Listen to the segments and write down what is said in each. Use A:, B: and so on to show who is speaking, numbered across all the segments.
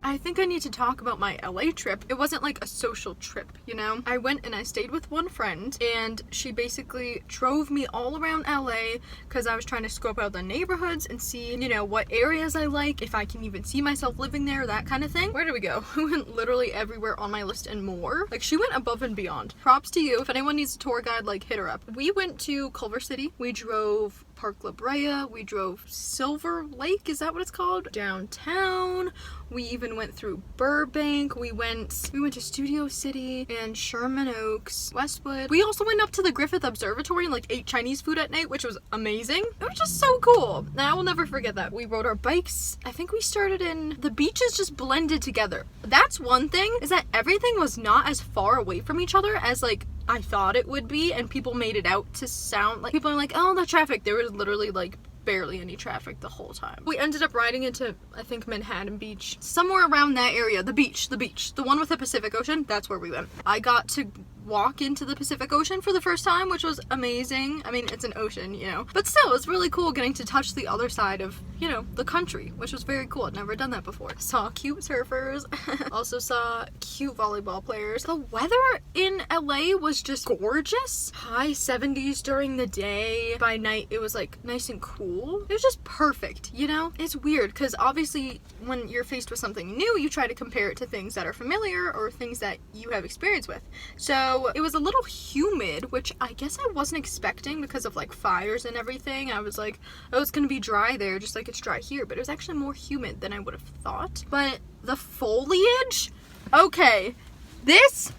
A: I think I need to talk about my LA trip. It wasn't like a social trip, you know? I went and I stayed with one friend, and she basically drove me all around LA because I was trying to scope out the neighborhoods and see, you know, what areas I like, if I can even see myself living there, that kind of thing. Where did we go? We went literally everywhere on my list and more. Like, she went above and beyond. Props to you. If anyone needs a tour guide, like, hit her up. We went to Culver City. We drove Park La Brea. We drove Silver Lake, is that what it's called? Downtown. We even went through Burbank. We went to Studio City and Sherman Oaks, Westwood. We also went up to the Griffith Observatory and like ate Chinese food at night, which was amazing. It was just so cool. And I will never forget that. We rode our bikes. I think we started in, the beaches just blended together. That's one thing, is that everything was not as far away from each other as like I thought it would be, and people made it out to sound like, people are like, oh, the traffic. There was literally like barely any traffic the whole time. We ended up riding into, I think, Manhattan Beach, somewhere around that area. The beach, the one with the Pacific Ocean, that's where we went. I got to walk into the Pacific Ocean for the first time, which was amazing. I mean, it's an ocean, you know, but still, it's really cool getting to touch the other side of, you know, the country, which was very cool. I'd never done that before. Saw cute surfers. Also saw cute volleyball players. The weather in LA was just gorgeous. High 70s during the day. By night, it was like nice and cool. It was just perfect, you know? It's weird because obviously when you're faced with something new, you try to compare it to things that are familiar or things that you have experience with. So it was a little humid, which I guess I wasn't expecting because of like fires and everything. I was like, oh, it's gonna be dry there just like it's dry here, but it was actually more humid than I would have thought. But the foliage, okay, this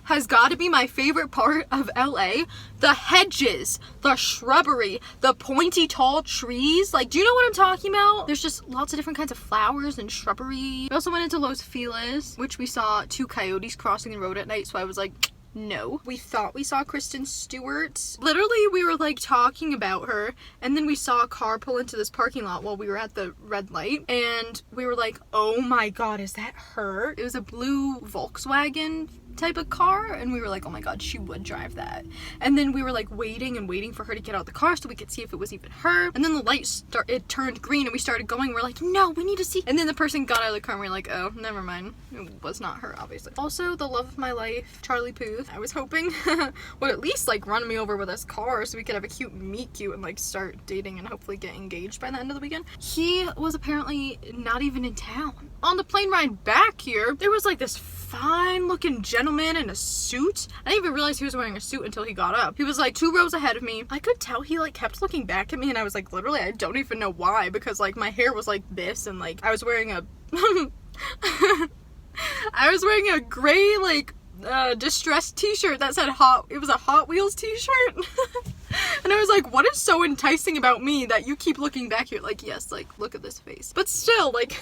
A: has got to be my favorite part of LA. The hedges, the shrubbery, the pointy tall trees. Like, do you know what I'm talking about? There's just lots of different kinds of flowers and shrubbery. We also went into Los Feliz, which we saw 2 coyotes crossing the road at night, so I was like, no. We thought we saw Kristen Stewart. Literally, we were like talking about her, and then we saw a car pull into this parking lot while we were at the red light, and we were like, oh my god, is that her? It was a blue Volkswagen type of car, and we were like, oh my god, she would drive that. And then we were like waiting for her to get out of the car so we could see if it was even her, and then the light it turned green and we started going. We're like, no, we need to see. And then the person got out of the car and we're like, oh, never mind, it was not her, obviously. Also, the love of my life, Charlie Puth, I was hoping would at least like run me over with his car so we could have a cute meet cute and like start dating and hopefully get engaged by the end of the weekend. He was apparently not even in town. On the plane ride back here, there was like this fine looking gentleman in a suit. I didn't even realize he was wearing a suit until he got up. He was like 2 rows ahead of me. I could tell he like kept looking back at me, and I was like, literally, I don't even know why, because like my hair was like this, and like I was wearing a I was wearing a gray like distressed t-shirt that said it was a Hot Wheels t-shirt. And I was like, what is so enticing about me that you keep looking back here? Like, yes, like, look at this face. But still, like,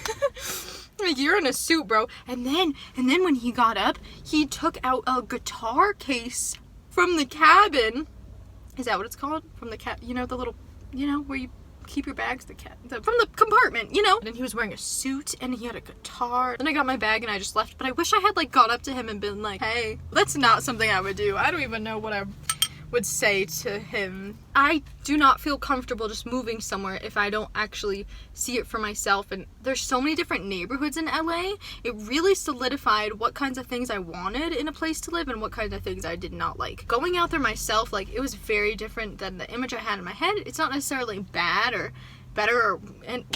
A: like, you're in a suit, bro. And then when he got up, he took out a guitar case from the cabin. Is that what it's called? From the you know, the little, you know, where you keep your bags, from the compartment, you know? And he was wearing a suit, and he had a guitar. Then I got my bag, and I just left. But I wish I had, like, gone up to him and been like, hey, that's not something I would do. I don't even know what I would say to him. I do not feel comfortable just moving somewhere if I don't actually see it for myself, and there's so many different neighborhoods in LA. It really solidified what kinds of things I wanted in a place to live and what kinds of things I did not like. Going out there myself, like, it was very different than the image I had in my head. It's not necessarily bad or better or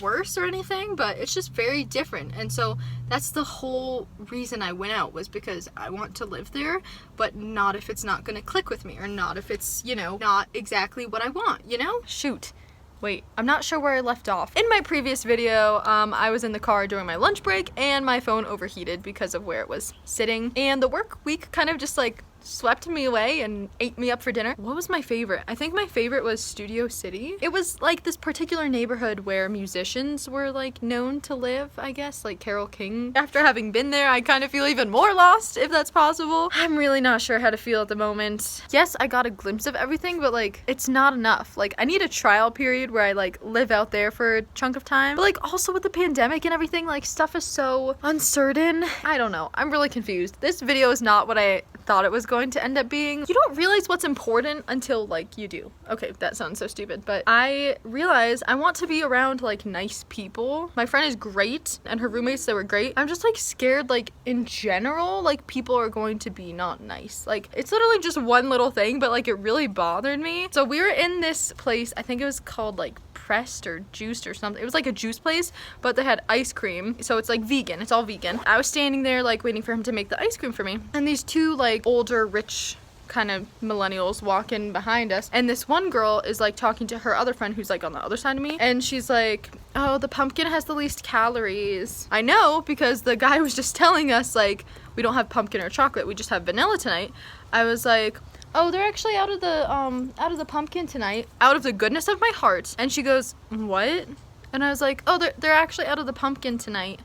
A: worse or anything, but it's just very different. And so that's the whole reason I went out, was because I want to live there, but not if it's not gonna click with me, or not if it's, you know, not exactly what I want, you know? Shoot. Wait, I'm not sure where I left off. In my previous video, I was in the car during my lunch break, and my phone overheated because of where it was sitting. And the work week kind of just like swept me away and ate me up for dinner. What was my favorite? I think my favorite was Studio City. It was like this particular neighborhood where musicians were like known to live, I guess, like Carole King. After having been there, I kind of feel even more lost, if that's possible. I'm really not sure how to feel at the moment. Yes, I got a glimpse of everything, but like, it's not enough. Like, I need a trial period where I like live out there for a chunk of time. But like, also with the pandemic and everything, like, stuff is so uncertain. I don't know. I'm really confused. This video is not what I thought thought it was going to end up being. You don't realize what's important until like you do. Okay, that sounds so stupid, but I realized I want to be around like nice people. My friend is great and her roommates, they were great. I'm just like scared, like in general, like people are going to be not nice. Like it's literally just one little thing, but like it really bothered me. So we were in this place, I think it was called like Pressed or Juiced or something. It was like a juice place, but they had ice cream, so it's like vegan. It's all vegan. I was standing there like waiting for him to make the ice cream for me, and these two like older rich kind of millennials walk in behind us, and this one girl is like talking to her other friend who's like on the other side of me, and she's like, oh, the pumpkin has the least calories. I know, because the guy was just telling us like we don't have pumpkin or chocolate, we just have vanilla tonight. I was like, oh, they're actually out of the pumpkin tonight, out of the goodness of my heart. And she goes, what? And I was like, oh, they're actually out of the pumpkin tonight,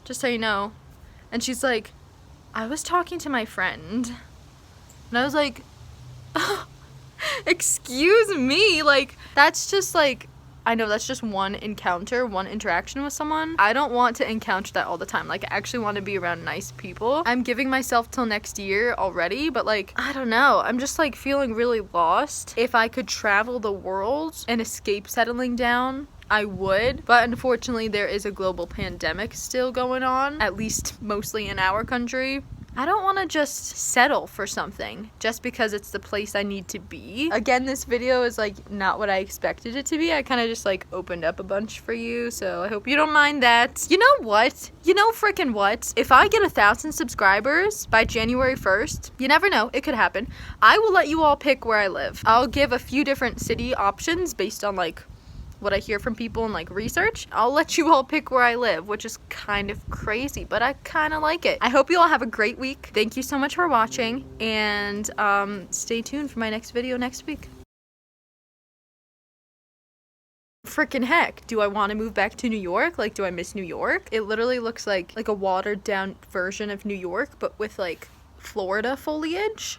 A: just so you know. And she's like, I was talking to my friend. And I was like, oh, excuse me, like that's just like, I know that's just one encounter, one interaction with someone. I don't want to encounter that all the time. Like I actually want to be around nice people. I'm giving myself till next year already, but like, I don't know. I'm just like feeling really lost. If I could travel the world and escape settling down, I would, but unfortunately there is a global pandemic still going on, at least mostly in our country. I don't want to just settle for something just because it's the place I need to be. Again, this video is like not what I expected it to be. I kind of just like opened up a bunch for you, so I hope you don't mind that. You know what? You know frickin' what? If I get 1,000 subscribers by January 1st, you never know, it could happen. I will let you all pick where I live. I'll give a few different city options based on like what I hear from people and like research. I'll let you all pick where I live, which is kind of crazy, but I kind of like it. I hope you all have a great week. Thank you so much for watching, and stay tuned for my next video next week. Freaking heck, do I want to move back to New York? Like, do I miss New York? It literally looks like a watered down version of New York, but with like Florida foliage.